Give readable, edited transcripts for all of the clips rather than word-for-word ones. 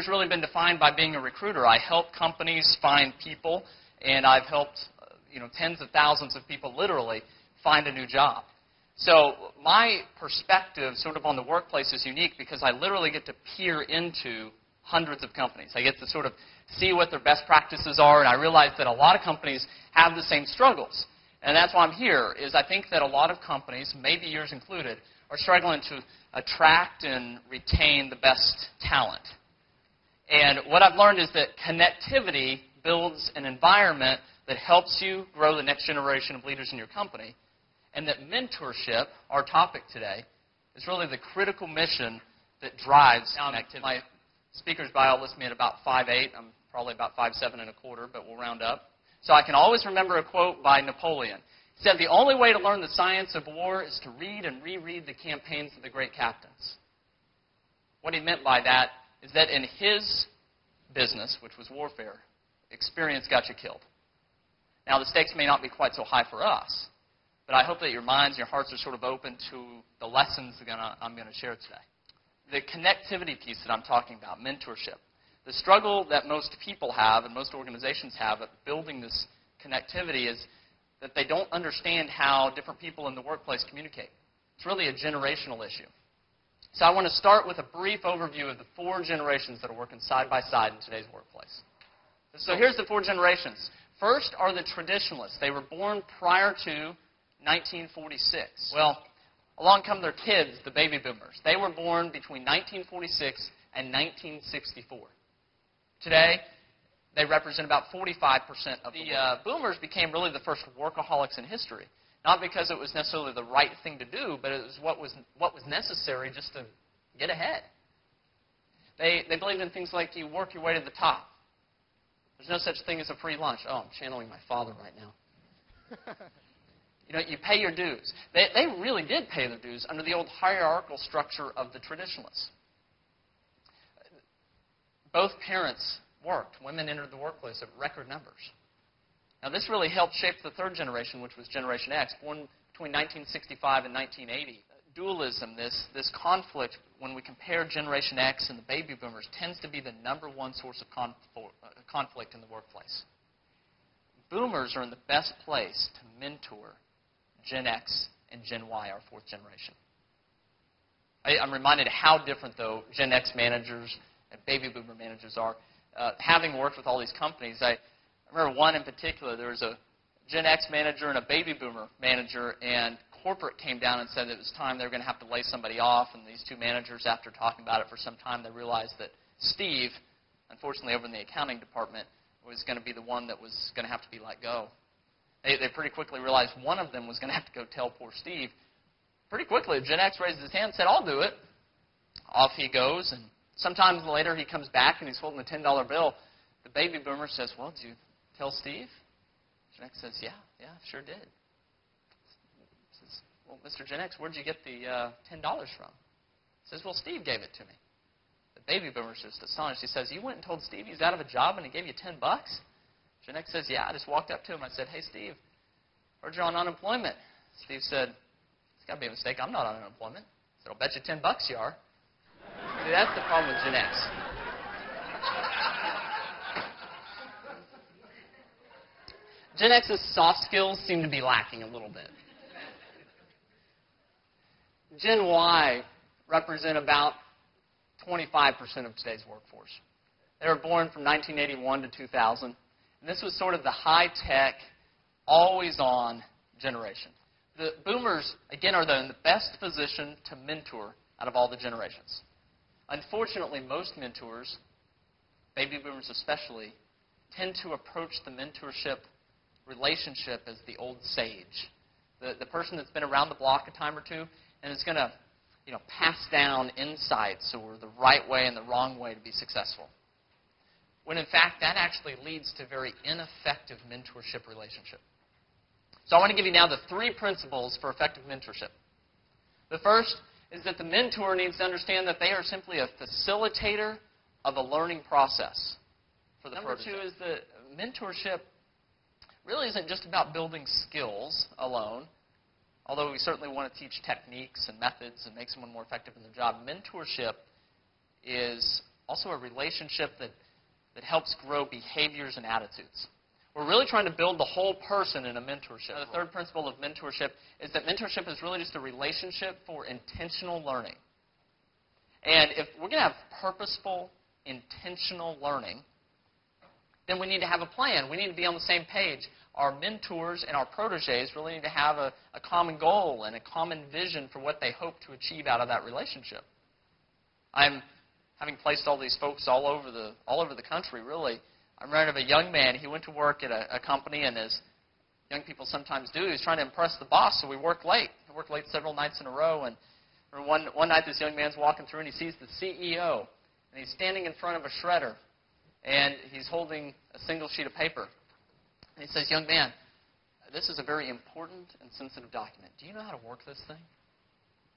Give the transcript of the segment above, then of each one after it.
has really been defined by being a recruiter. I help companies find people, and I've helped tens of thousands of people literally find a new job. So my perspective sort of on the workplace is unique because I literally get to peer into hundreds of companies. I get to sort of see what their best practices are, and I realize that a lot of companies have the same struggles. And that's why I'm here, is I think that a lot of companies, maybe yours included, are struggling to attract and retain the best talent. And what I've learned is that connectivity builds an environment that helps you grow the next generation of leaders in your company, and that mentorship, our topic today, is really the critical mission that drives connectivity. My speaker's bio lists me at about 5'8". I'm probably about 5'7 and a quarter, but we'll round up. So I can always remember a quote by Napoleon. He said, "The only way to learn the science of war is to read and reread the campaigns of the great captains." What he meant by that is that in his business, which was warfare, experience got you killed. Now, the stakes may not be quite so high for us, but I hope that your minds and your hearts are sort of open to the lessons I'm going to share today. The connectivity piece that I'm talking about, mentorship. The struggle that most people have and most organizations have at building this connectivity is that they don't understand how different people in the workplace communicate. It's really a generational issue. So I want to start with a brief overview of the 4 generations that are working side by side in today's workplace. So here's the 4 generations. First are the traditionalists. They were born prior to 1946. Well, along come their kids, the baby boomers. They were born between 1946 and 1964. Today, they represent about 45% of the boomers became really the first workaholics in history. Not because it was necessarily the right thing to do, but it was what was necessary just to get ahead. They believed in things like you work your way to the top. There's no such thing as a free lunch. Oh, I'm channeling my father right now. You pay your dues. They really did pay their dues under the old hierarchical structure of the traditionalists. Both parents worked. Women entered the workplace at record numbers. Now, this really helped shape the 3rd generation, which was Generation X, born between 1965 and 1980. Dualism, this conflict, when we compare Generation X and the baby boomers, tends to be the #1 source of conflict in the workplace. Boomers are in the best place to mentor Gen X and Gen Y, our 4th generation. I'm reminded how different, though, Gen X managers and baby boomer managers are. Having worked with all these companies, I remember one in particular. There was a Gen X manager and a baby boomer manager, and corporate came down and said it was time they were going to have to lay somebody off. And these 2 managers, after talking about it for some time, they realized that Steve, unfortunately over in the accounting department, was going to be the one that was going to have to be let go. They pretty quickly realized one of them was going to have to go tell poor Steve. Pretty quickly, Gen X raised his hand and said, "I'll do it." Off he goes, and sometimes later he comes back and he's holding a $10 bill. The baby boomer says, "Well, did you tell Steve?" Gen X says, "Yeah, sure did." He says, "Well, Mr. Gen X, where'd you get the $10 from?" He says, "Well, Steve gave it to me." The baby boomer's just astonished. He says, "You went and told Steve he's out of a job and he gave you $10? Gen X says, "Yeah, I just walked up to him. I said, 'Hey, Steve, heard you're on unemployment.' Steve said, 'It's got to be a mistake. I'm not on unemployment.' I said, 'I'll bet you $10 you are.'" See, that's the problem with Gen X. Gen X's soft skills seem to be lacking a little bit. Gen Y represent about 25% of today's workforce. They were born from 1981 to 2000. And this was sort of the high-tech, always-on generation. The boomers, again, are in the best position to mentor out of all the generations. Unfortunately, most mentors, baby boomers especially, tend to approach the mentorship relationship as the old sage. The person that's been around the block a time or two and is going to pass down insights or the right way and the wrong way to be successful. When in fact, that actually leads to very ineffective mentorship relationship. So I want to give you now the 3 principles for effective mentorship. The first is that the mentor needs to understand that they are simply a facilitator of a learning process. Number 2 is that mentorship really isn't just about building skills alone, although we certainly want to teach techniques and methods and make someone more effective in their job. Mentorship is also a relationship that helps grow behaviors and attitudes. We're really trying to build the whole person in a mentorship. The third principle of mentorship is that mentorship is really just a relationship for intentional learning. And if we're going to have purposeful, intentional learning, then we need to have a plan. We need to be on the same page. Our mentors and our proteges really need to have a common goal and a common vision for what they hope to achieve out of that relationship. I'm having placed all these folks all over the country, really. I'm reminded of a young man. He went to work at a company, and as young people sometimes do, he was trying to impress the boss, so we worked late. He worked late several nights in a row, and one night this young man's walking through, and he sees the CEO, and he's standing in front of a shredder, and he's holding a single sheet of paper. And he says, "Young man, this is a very important and sensitive document. Do you know how to work this thing?"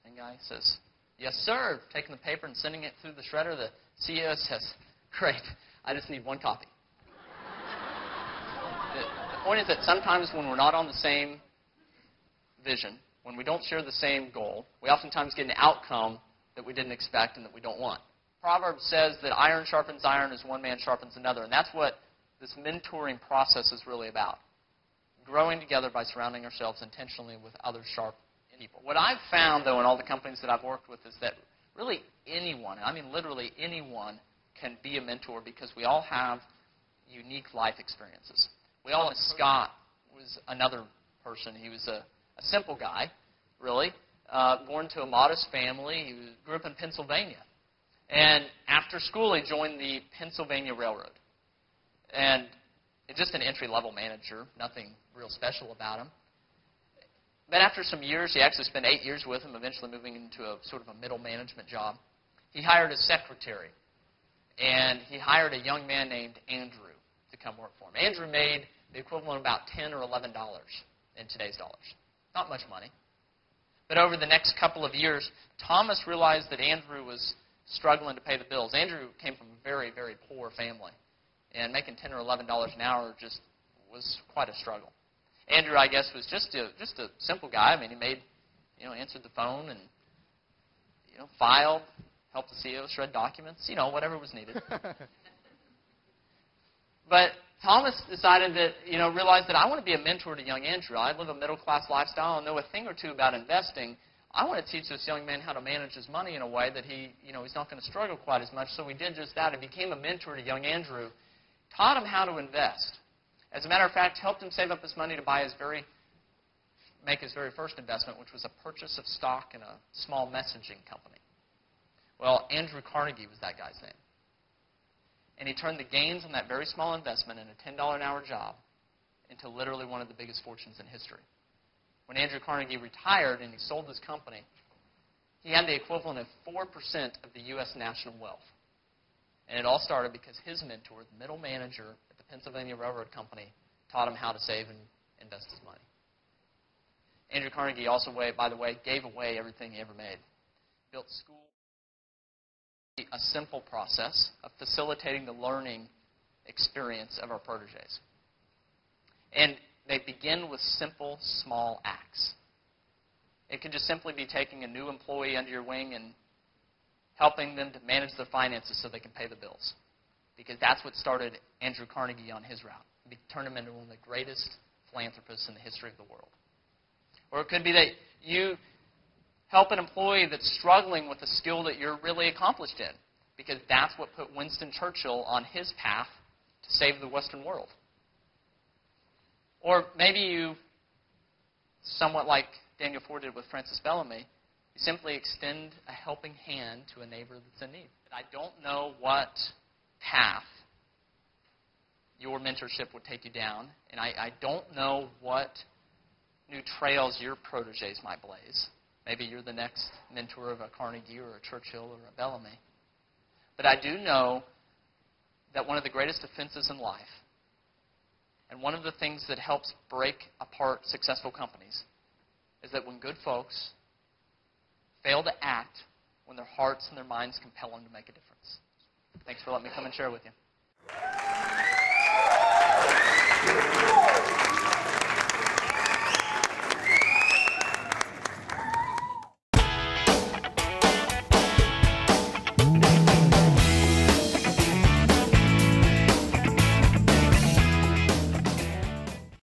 And the guy says, "Yes, sir." Taking the paper and sending it through the shredder, the CEO says, "Great, I just need one copy." The point is that sometimes when we're not on the same vision, when we don't share the same goal, we oftentimes get an outcome that we didn't expect and that we don't want. Proverbs says that iron sharpens iron as one man sharpens another, and that's what this mentoring process is really about. Growing together by surrounding ourselves intentionally with other sharp people. What I've found, though, in all the companies that I've worked with is that really anyone, and I mean literally anyone, can be a mentor because we all have unique life experiences. Scott was another person. He was a simple guy, really, born to a modest family. He grew up in Pennsylvania. And after school, he joined the Pennsylvania Railroad. And just an entry-level manager, nothing real special about him. But after some years, he actually spent 8 years with him, eventually moving into a sort of a middle management job. He hired a secretary, and he hired a young man named Andrew to come work for him. Andrew made the equivalent of about $10 or $11 in today's dollars. Not much money. But over the next couple of years, Thomas realized that Andrew was struggling to pay the bills. Andrew came from a very, very poor family, and making $10 or $11 an hour just was quite a struggle. Andrew, I guess, was just a simple guy. I mean, he made, answered the phone and, filed, helped the CEO shred documents, whatever was needed. But Thomas decided that, realized that I want to be a mentor to young Andrew. I live a middle-class lifestyle and know a thing or two about investing. I want to teach this young man how to manage his money in a way that he's not going to struggle quite as much. So we did just that. I became a mentor to young Andrew, taught him how to invest. As a matter of fact, helped him save up his money to make his very first investment, which was a purchase of stock in a small messaging company. Well, Andrew Carnegie was that guy's name. And he turned the gains on that very small investment in a $10 an hour job into literally one of the biggest fortunes in history. When Andrew Carnegie retired and he sold his company, he had the equivalent of 4% of the U.S. national wealth. And it all started because his mentor, the middle manager at the Pennsylvania Railroad Company, taught him how to save and invest his money. Andrew Carnegie also, by the way, gave away everything he ever made. Built schools. A simple process of facilitating the learning experience of our proteges. And they begin with simple, small acts. It could just simply be taking a new employee under your wing and helping them to manage their finances so they can pay the bills. Because that's what started Andrew Carnegie on his route. It turned him into one of the greatest philanthropists in the history of the world. Or it could be that you help an employee that's struggling with a skill that you're really accomplished in, because that's what put Winston Churchill on his path to save the Western world. Or maybe you, somewhat like Daniel Ford did with Francis Bellamy, you simply extend a helping hand to a neighbor that's in need. I don't know what path your mentorship would take you down, and I don't know what new trails your proteges might blaze. Maybe you're the next mentor of a Carnegie or a Churchill or a Bellamy. But I do know that one of the greatest offenses in life, and one of the things that helps break apart successful companies, is that when good folks fail to act when their hearts and their minds compel them to make a difference. Thanks for letting me come and share with you.